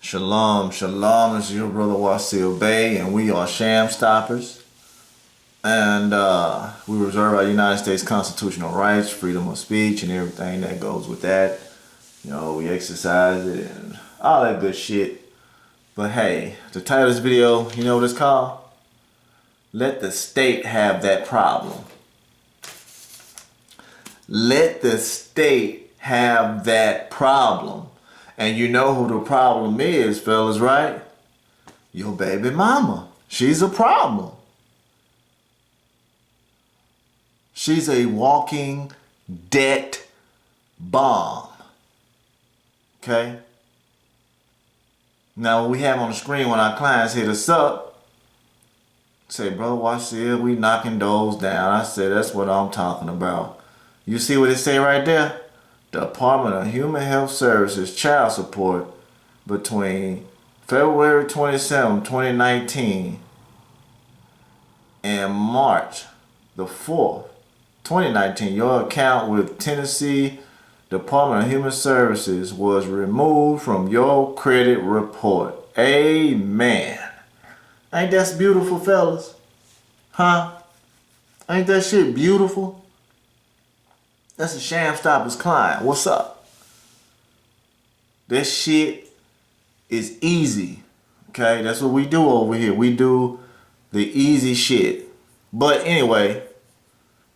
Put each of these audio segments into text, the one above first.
Shalom, shalom. This is your brother Wasilkamilbey, and we are Sham Stoppers. And we reserve our United States constitutional rights, freedom of speech, and everything that goes with that. You know, we exercise it and all that good shit. But hey, the title of this video, you know what it's called? Let the state have that problem. Let the state have that problem. And you know who the problem is, fellas, right? Your baby mama. She's a problem. She's a walking debt bomb. Okay? Now, what we have on the screen when our clients hit us up, say, bro, watch this, we knocking doors down. I said, that's what I'm talking about. You see what it say right there? Department of Human Health Services child support between February 27, 2019 and March the 4th, 2019. Your account with Tennessee Department of Human Services was removed from your credit report. Amen. Ain't that beautiful, fellas? Huh? Ain't that shit beautiful? That's a Sham Stoppers client. What's up? This shit is easy. Okay? That's what we do over here. We do the easy shit. But anyway,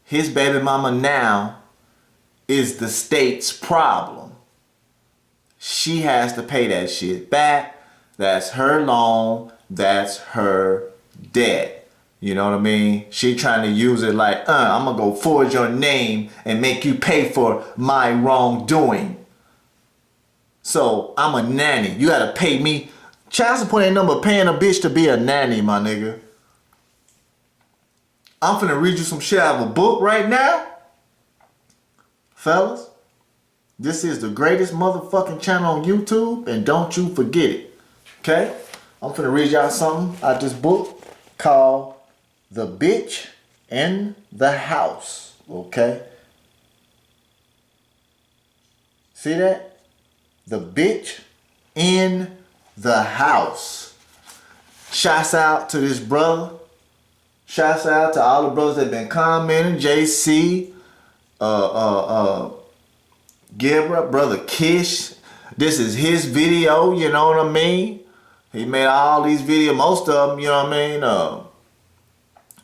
his baby mama now is the state's problem. She has to pay that shit back. That's her loan. That's her debt. You know what I mean? She trying to use it like, I'm gonna go forge your name and make you pay for my wrongdoing. So I'm a nanny. You gotta pay me. Child support ain't number paying a bitch to be a nanny, my nigga. I'm finna read you some shit out of a book right now. Fellas, this is the greatest motherfucking channel on YouTube, and don't you forget it. Okay? I'm finna read y'all something out this book called The Bitch in the House. Okay? See that? The Bitch in the House. Shouts out to this brother. Shouts out to all the brothers that been commenting. JC, Gilbert, brother Kish. This is his video, you know what I mean? He made all these videos, most of them, you know what I mean?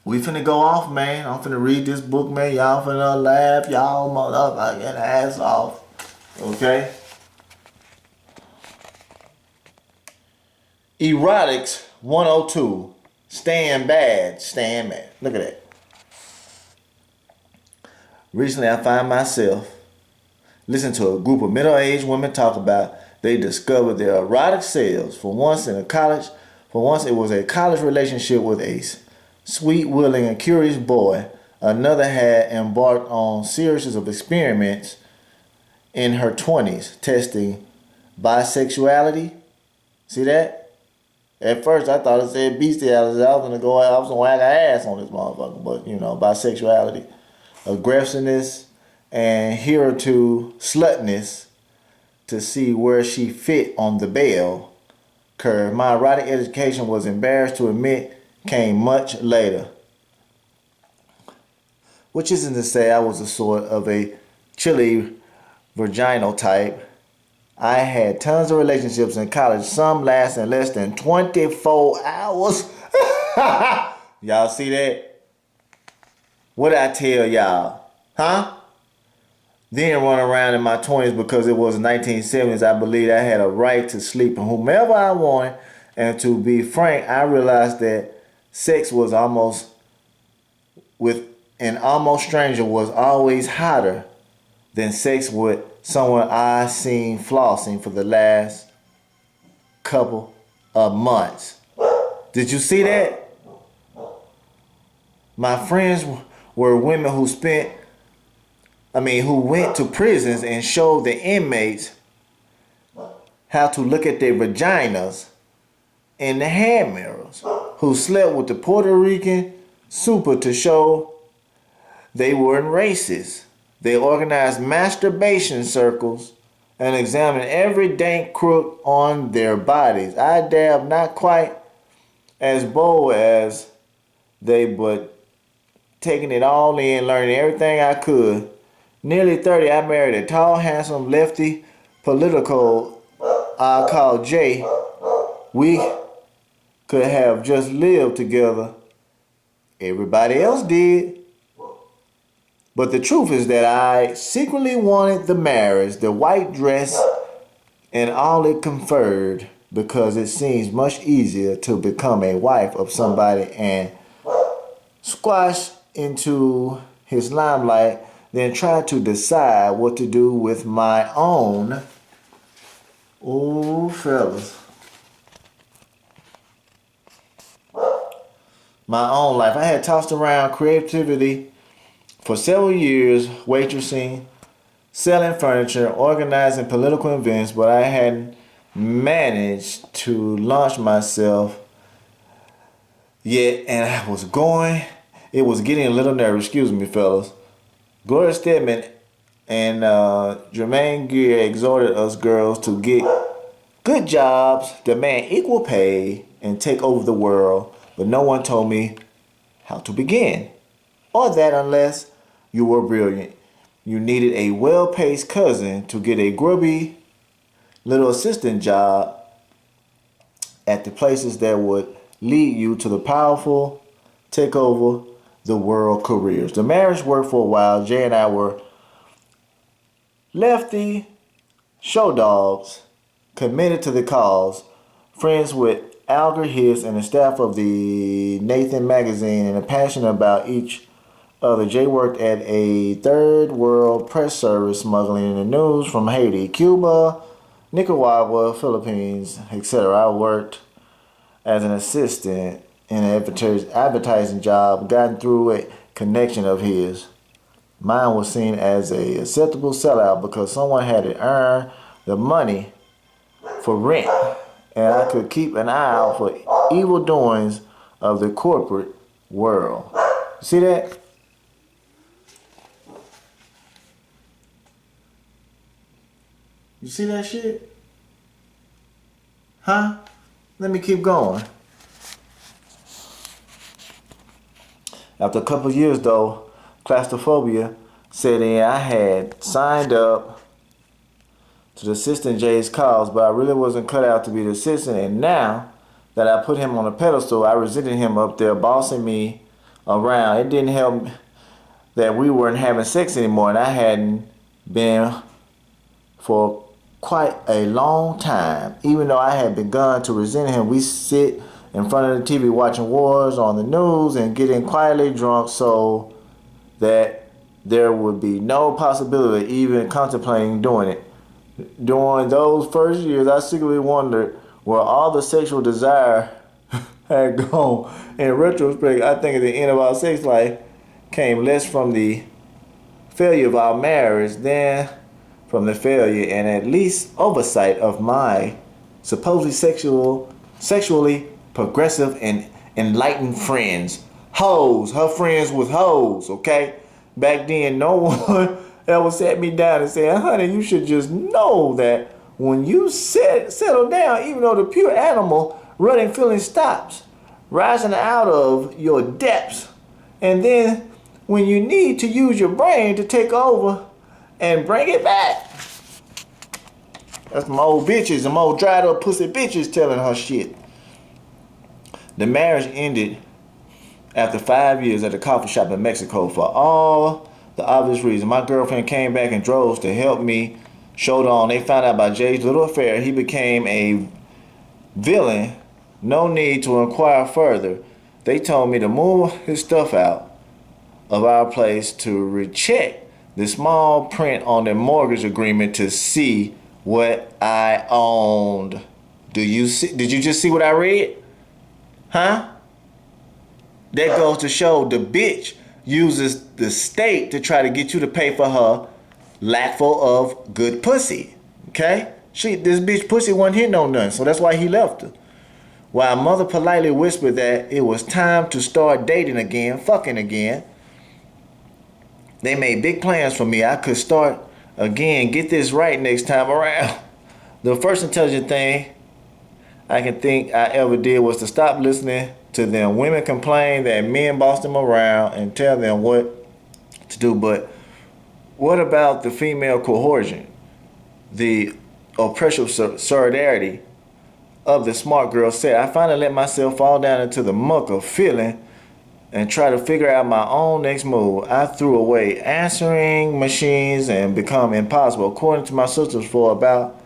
We finna go off, man. I'm finna read this book, man. Y'all finna laugh. Y'all motherfucking ass off. Okay? Erotics 102. Stand bad. Stand mad. Look at that. Recently, I find myself listening to a group of middle-aged women talk about they discovered their erotic selves. For once, it was a college relationship with a sweet, willing, and curious boy. Another had embarked on series of experiments in her 20s, testing bisexuality. See that? At first, I thought it said bestiality. I was gonna whack her ass on this motherfucker. But, you know, bisexuality, aggressiveness, and hitherto slutness to see where she fit on the bell curve. My erotic education, was embarrassed to admit, came much later. Which isn't to say I was a sort of a chilly virginal type. I had tons of relationships in college, some lasting less than 24 hours. Y'all see that? What did I tell y'all? Huh? Then run around in my 20s because it was the 1970s. I believed I had a right to sleep with whomever I wanted. And to be frank, I realized that sex was with an almost stranger was always hotter than sex with someone I seen flossing for the last couple of months. Did you see that? My friends were women who went to prisons and showed the inmates how to look at their vaginas in the hand mirrors, who slept with the Puerto Rican super to show they weren't racist. They organized masturbation circles and examined every dank crook on their bodies. I dabbed not quite as bold as they, but taking it all in, learning everything I could. Nearly 30, I married a tall, handsome, lefty, political, I call Jay. We could have just lived together. Everybody else did. But the truth is that I secretly wanted the marriage, the white dress, and all it conferred, because it seems much easier to become a wife of somebody and squash into his limelight than try to decide what to do with my own. Oh, fellas. My own life. I had tossed around creativity for several years, waitressing, selling furniture, organizing political events, but I hadn't managed to launch myself yet, and it was getting a little nervous, excuse me, fellas. Gloria Steadman and Jermaine Greer exhorted us girls to get good jobs, demand equal pay, and take over the world, but no one told me how to begin. Or that unless you were brilliant, you needed a well-paced cousin to get a grubby little assistant job at the places that would lead you to the powerful, take over the world careers. The marriage worked for a while. Jay and I were lefty show dogs, committed to the cause, friends with Alger Hiss and the staff of the Nathan magazine, and passionate about each other. Jay worked at a third world press service, smuggling in the news from Haiti, Cuba, Nicaragua, Philippines, etc. I worked as an assistant in an advertising job, gotten through a connection of his. Mine was seen as a acceptable sellout because someone had to earn the money for rent, and I could keep an eye out for evil doings of the corporate world. See that? You see that shit? Huh? Let me keep going. After a couple of years, though, claustrophobia set in. I had signed up to the assistant Jay's cause, but I really wasn't cut out to be the assistant. And now that I put him on a pedestal, I resented him up there bossing me around. It didn't help that we weren't having sex anymore, and I hadn't been for quite a long time. Even though I had begun to resent him, we sit in front of the TV watching wars on the news and getting quietly drunk so that there would be no possibility of even contemplating doing it. During those first years, I secretly wondered where all the sexual desire had gone. In retrospect, I think at the end of our sex life came less from the failure of our marriage than from the failure and at least oversight of my supposedly sexually progressive and enlightened friends. Hoes. Her friends was hoes, okay? Back then, no one ever sat me down and said, honey, you should just know that when you settle down, even though the pure animal running feeling stops, rising out of your depths, and then when you need to use your brain to take over and bring it back. That's my old bitches, them old dried up pussy bitches telling her shit. The marriage ended after 5 years at a coffee shop in Mexico for all the obvious reasons. My girlfriend came back in droves to help me. Showed on. They found out about Jay's little affair. He became a villain. No need to inquire further. They told me to move his stuff out of our place to recheck the small print on the mortgage agreement to see what I owned. Did you just see what I read? Huh? That goes to show the bitch uses the state to try to get you to pay for her lackful of good pussy. Okay? This bitch pussy wasn't hitting on nothing, so that's why he left her. While mother politely whispered that it was time to start dating again, fucking again. They made big plans for me. I could start Again, get this right next time around. The first intelligent thing I can think I ever did was to stop listening to them. Women complain that men boss them around and tell them what to do, but what about the female coercion, the oppressive solidarity of the smart girl said? I finally let myself fall down into the muck of feeling and try to figure out my own next move. I threw away answering machines and become impossible. According to my sisters, for about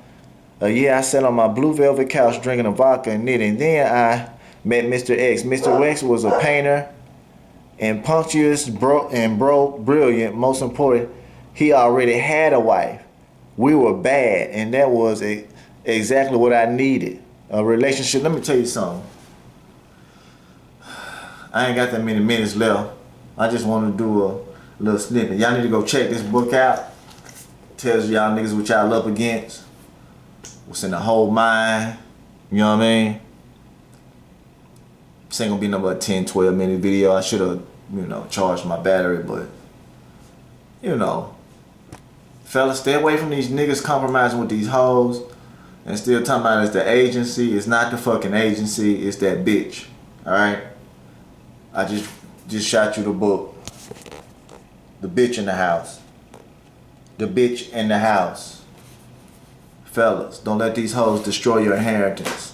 a year, I sat on my blue velvet couch drinking a vodka and knitting. Then I met Mr. X. Mr. X was a painter, impunctuous, brilliant. Most important, he already had a wife. We were bad, and that was exactly what I needed. A relationship. Let me tell you something. I ain't got that many minutes left. I just want to do a little snippet. Y'all need to go check this book out. Tells y'all niggas what y'all up against. What's in the whole mind. You know what I mean? This ain't gonna be no but 10, 12 minute video. I should have, charged my battery, but fellas, stay away from these niggas compromising with these hoes and still talking about it's the agency. It's not the fucking agency, it's that bitch. Alright? I just shot you the book. The bitch in the house. The bitch in the house. Fellas, don't let these hoes destroy your inheritance.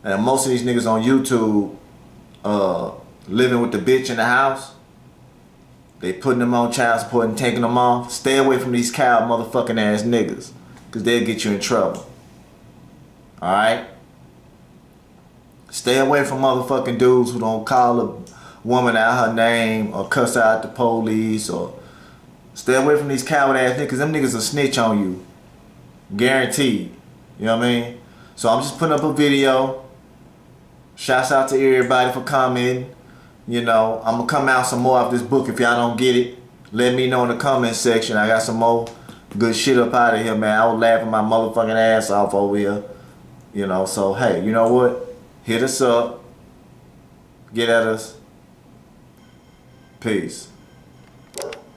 And most of these niggas on YouTube living with the bitch in the house, they putting them on child support and taking them off. Stay away from these cow motherfucking ass niggas, because they'll get you in trouble. Alright? Stay away from motherfucking dudes who don't call a woman out her name or cuss out the police, or stay away from these coward ass niggas. Them niggas will snitch on you. Guaranteed. You know what I mean? So I'm just putting up a video. Shouts out to everybody for commenting. I'm gonna come out some more of this book. If y'all don't get it, let me know in the comment section. I got some more good shit up out of here, man. I was laughing my motherfucking ass off over here. So hey, you know what? Hit us up. Get at us. Peace.